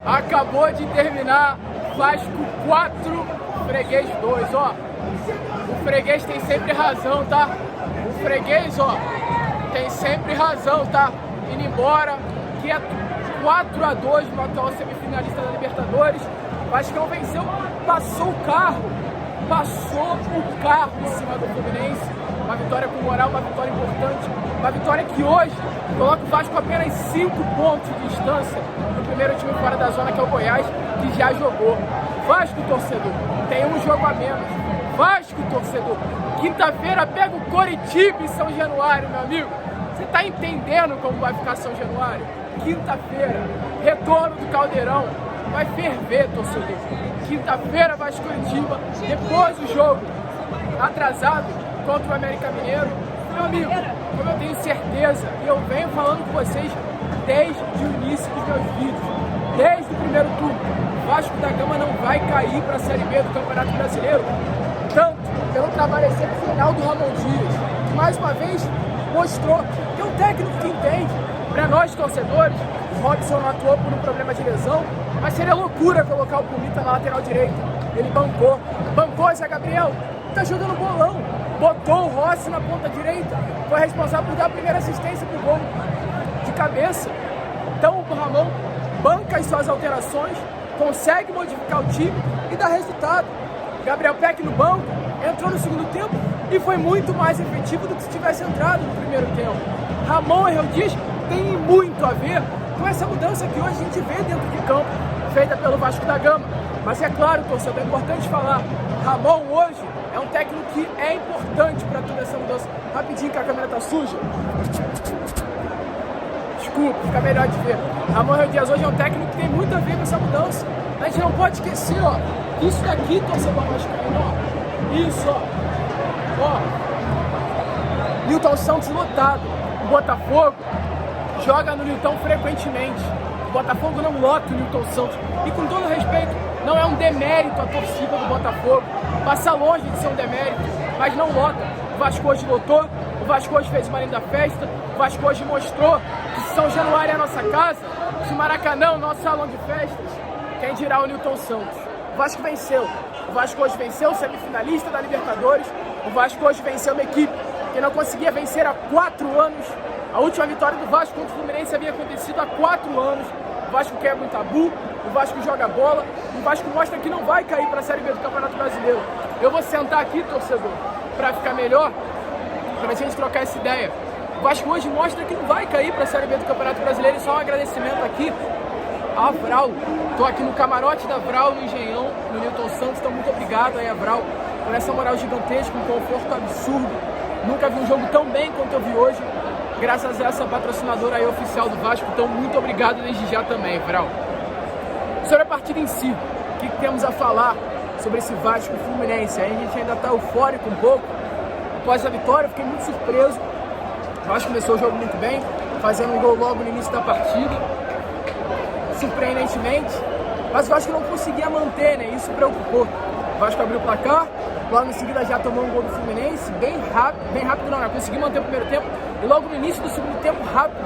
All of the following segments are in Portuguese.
Acabou de terminar, Vasco 4, Freguês 2, ó. O Freguês tem sempre razão, tá? O Freguês, ó, tem sempre razão, tá? Indo embora, que é 4-2 no atual semifinalista da Libertadores. O Vascão venceu, passou o carro em cima do Fluminense. Uma vitória com moral, uma vitória importante, uma vitória que hoje coloca o Vasco apenas 5 pontos de distância do primeiro time fora da zona, que é o Goiás, que já jogou. Vasco, torcedor, tem um jogo a menos. Vasco, torcedor, quinta-feira pega o Coritiba em São Januário, meu amigo. Você tá entendendo como vai ficar São Januário? Quinta-feira, retorno do Caldeirão, vai ferver, torcedor. Quinta-feira, Vasco Coritiba, depois o jogo atrasado contra o América Mineiro. Meu amigo, como eu tenho certeza, e eu venho falando com vocês desde o início dos meus vídeos, desde o primeiro turno, o Vasco da Gama não vai cair para a Série B do Campeonato Brasileiro, tanto pelo trabalho excepcional do Ramon Dias, que mais uma vez mostrou que é um técnico que entende. Para nós torcedores, o Robson não atuou por um problema de lesão, mas seria loucura colocar o Pumita na lateral direita. Ele bancou Zé Gabriel, tá jogando bolão, botou o Rossi na ponta direita, foi responsável por dar a primeira assistência pro gol de cabeça. Então o Ramon banca as suas alterações, consegue modificar o time e dá resultado. Gabriel Peck no banco, entrou no segundo tempo e foi muito mais efetivo do que se tivesse entrado no primeiro tempo. Ramon Dias tem muito a ver com essa mudança que hoje a gente vê dentro de campo, feita pelo Vasco da Gama. Mas é claro, torcedor, é importante falar, Ramon hoje é um técnico que é importante para toda essa mudança. Rapidinho, que a câmera tá suja. Desculpa, fica melhor de ver. Ramon Dias hoje é um técnico que tem muito a ver com essa mudança. A gente não pode esquecer, ó, isso daqui, torcedor vascaíno, ó. Isso, ó. Newton Santos lotado. O Botafogo joga no Newton frequentemente. O Botafogo não lota o Newton Santos. E com todo respeito, não é um demérito a torcida do Botafogo. Passa longe de ser um demérito, mas não lota. O Vasco hoje lotou, o Vasco hoje fez uma linda festa, o Vasco hoje mostrou que São Januário é a nossa casa, se Maracanã é o nosso salão de festas, quem dirá o Newton Santos. O Vasco venceu. O Vasco hoje venceu o semifinalista da Libertadores. O Vasco hoje venceu uma equipe que não conseguia vencer há 4 anos. A última vitória do Vasco contra o Fluminense havia acontecido há 4 anos. O Vasco quebra um tabu, o Vasco joga bola, o Vasco mostra que não vai cair para a Série B do Campeonato Brasileiro. Eu vou sentar aqui, torcedor, para ficar melhor, para a gente trocar essa ideia. O Vasco hoje mostra que não vai cair para a Série B do Campeonato Brasileiro. E só um agradecimento aqui a Vral. Estou aqui no camarote da Vral, no Engenhão, no Newton Santos. Então muito obrigado aí a Vral por essa moral gigantesca, um conforto absurdo. Nunca vi um jogo tão bem quanto eu vi hoje, graças a essa patrocinadora aí oficial do Vasco. Então muito obrigado desde já também, Vral. Sobre a partida em si, o que temos a falar sobre esse Vasco Fluminense? Aí a gente ainda está eufórico um pouco. Após a vitória, eu fiquei muito surpreso. O Vasco começou o jogo muito bem, fazendo um gol logo no início da partida, surpreendentemente. Mas o Vasco não conseguia manter, né? Isso preocupou. O Vasco abriu o placar, logo em seguida já tomou um gol do Fluminense, bem rápido não, né? Conseguiu manter o primeiro tempo. E logo no início do segundo tempo, rápido,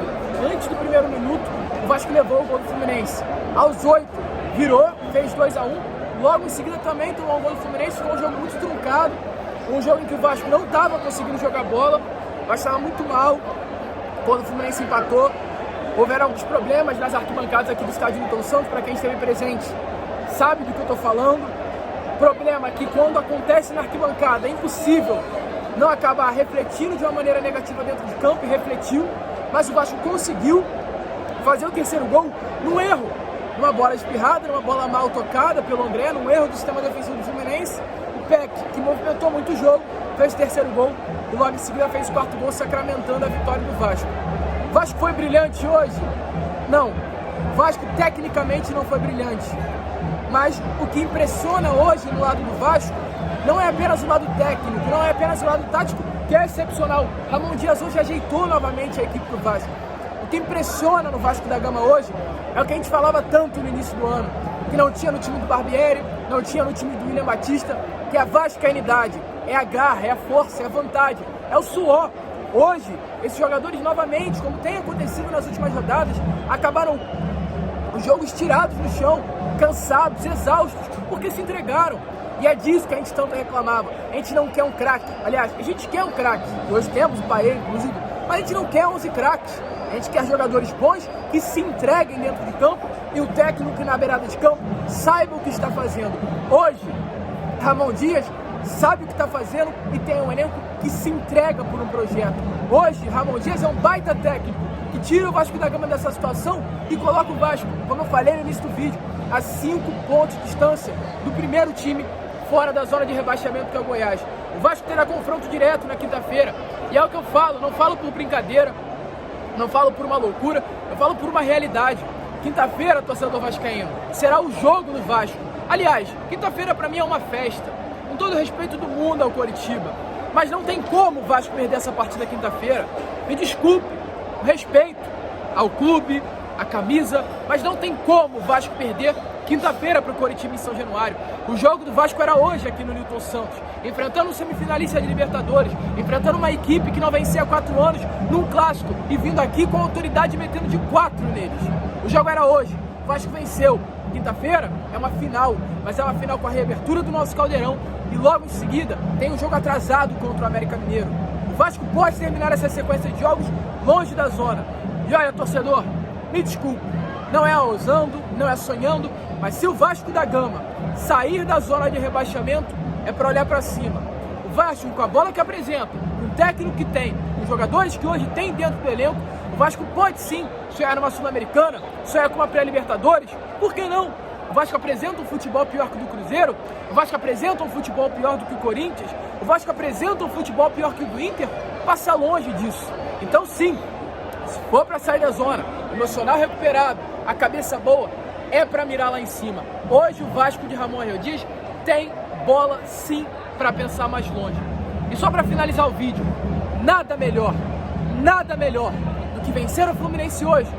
antes do primeiro minuto, o Vasco levou o gol do Fluminense. Aos 8, virou, fez 2-1. Logo em seguida também tomou um gol do Fluminense. Foi um jogo muito truncado, um jogo em que o Vasco não estava conseguindo jogar bola. O Vasco estava muito mal quando o Fluminense empatou. Houveram alguns problemas nas arquibancadas aqui do estádio Newton Santos. Para quem esteve presente sabe do que eu estou falando. Problema que quando acontece na arquibancada é impossível não acabar refletindo de uma maneira negativa dentro de campo, e refletiu. Mas o Vasco conseguiu fazer o terceiro gol num erro, numa bola espirrada, numa bola mal tocada pelo André, num erro do sistema defensivo do Fluminense. O Peck, que movimentou muito o jogo, fez o terceiro gol e logo em seguida fez o quarto gol, sacramentando a vitória do Vasco. O Vasco foi brilhante hoje? Não. O Vasco tecnicamente não foi brilhante. Mas o que impressiona hoje no lado do Vasco não é apenas o lado técnico, não é apenas o lado tático, que é excepcional. Ramon Dias hoje ajeitou novamente a equipe do Vasco. O que impressiona no Vasco da Gama hoje é o que a gente falava tanto no início do ano, que não tinha no time do Barbieri, não tinha no time do William Batista, que é a vascainidade, é a garra, é a força, é a vontade, é o suor. Hoje, esses jogadores novamente, como tem acontecido nas últimas rodadas, acabaram jogos tirados no chão, cansados, exaustos, porque se entregaram. E é disso que a gente tanto reclamava. A gente não quer um craque. Aliás, a gente quer um craque. Hoje temos o Paê, inclusive. Mas a gente não quer 11 craques. A gente quer jogadores bons que se entreguem dentro de campo e o técnico que na beirada de campo saiba o que está fazendo. Hoje, Ramon Dias sabe o que está fazendo e tem um elenco que se entrega por um projeto. Hoje, Ramon Dias é um baita técnico que tira o Vasco da Gama dessa situação e coloca o Vasco, como eu falei no início do vídeo, a 5 pontos de distância do primeiro time fora da zona de rebaixamento, que é o Goiás. O Vasco terá confronto direto na quinta-feira. E é o que eu falo, não falo por brincadeira, não falo por uma loucura, eu falo por uma realidade. Quinta-feira, torcedor vascaíno, será o jogo do Vasco. Aliás, quinta-feira para mim é uma festa, com todo o respeito do mundo ao Coritiba. Mas não tem como o Vasco perder essa partida quinta-feira. Me desculpe, o respeito ao clube, à camisa, mas não tem como o Vasco perder quinta-feira para o Coritiba em São Januário. O jogo do Vasco era hoje aqui no Newton Santos, enfrentando um semifinalista de Libertadores, enfrentando uma equipe que não vencia há 4 anos num clássico e vindo aqui com a autoridade metendo de 4 neles. O jogo era hoje, o Vasco venceu. Quinta-feira é uma final, mas é uma final com a reabertura do nosso Caldeirão e logo em seguida tem um jogo atrasado contra o América Mineiro. O Vasco pode terminar essa sequência de jogos longe da zona. E olha, torcedor, me desculpe, não é ousando, não é sonhando, mas se o Vasco da Gama sair da zona de rebaixamento, é para olhar para cima. O Vasco, com a bola que apresenta, com o técnico que tem, com os jogadores que hoje tem dentro do elenco, o Vasco pode sim sonhar numa Sul-Americana, sonhar com uma pré-Libertadores, por que não? O Vasco apresenta um futebol pior que o do Cruzeiro, o Vasco apresenta um futebol pior do que o Corinthians, o Vasco apresenta um futebol pior que o do Inter, passa longe disso. Então sim, se for para sair da zona, emocional recuperado, a cabeça boa, é para mirar lá em cima. Hoje o Vasco de Ramon Dias tem bola sim para pensar mais longe. E só para finalizar o vídeo, nada melhor do que vencer o Fluminense hoje,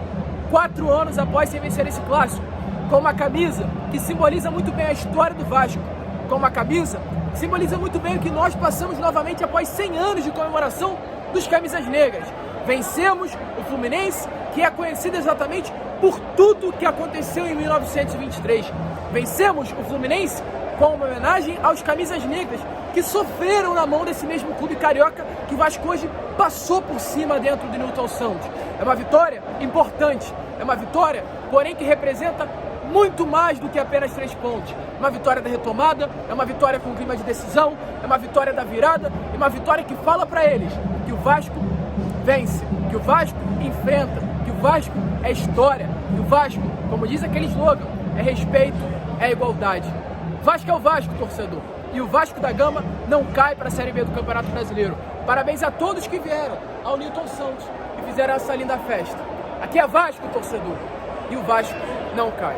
4 anos após sem vencer esse clássico, com uma camisa que simboliza muito bem a história do Vasco, com uma camisa que simboliza muito bem o que nós passamos novamente após 100 anos de comemoração dos camisas negras. Vencemos o Fluminense, que é conhecido exatamente por tudo que aconteceu em 1923. Vencemos o Fluminense com uma homenagem aos camisas negras que sofreram na mão desse mesmo clube carioca que o Vasco hoje passou por cima dentro do Newton Santos. É uma vitória importante, é uma vitória, porém, que representa muito mais do que apenas 3 pontos. Uma vitória da retomada, é uma vitória com clima de decisão, é uma vitória da virada, é uma vitória que fala para eles que o Vasco vence, que o Vasco enfrenta, que o Vasco é história, que o Vasco, como diz aquele slogan, é respeito, é igualdade. Vasco é o Vasco, torcedor, e o Vasco da Gama não cai para a Série B do Campeonato Brasileiro. Parabéns a todos que vieram ao Newton Santos e fizeram essa linda festa. Aqui é Vasco, torcedor, e o Vasco não cai.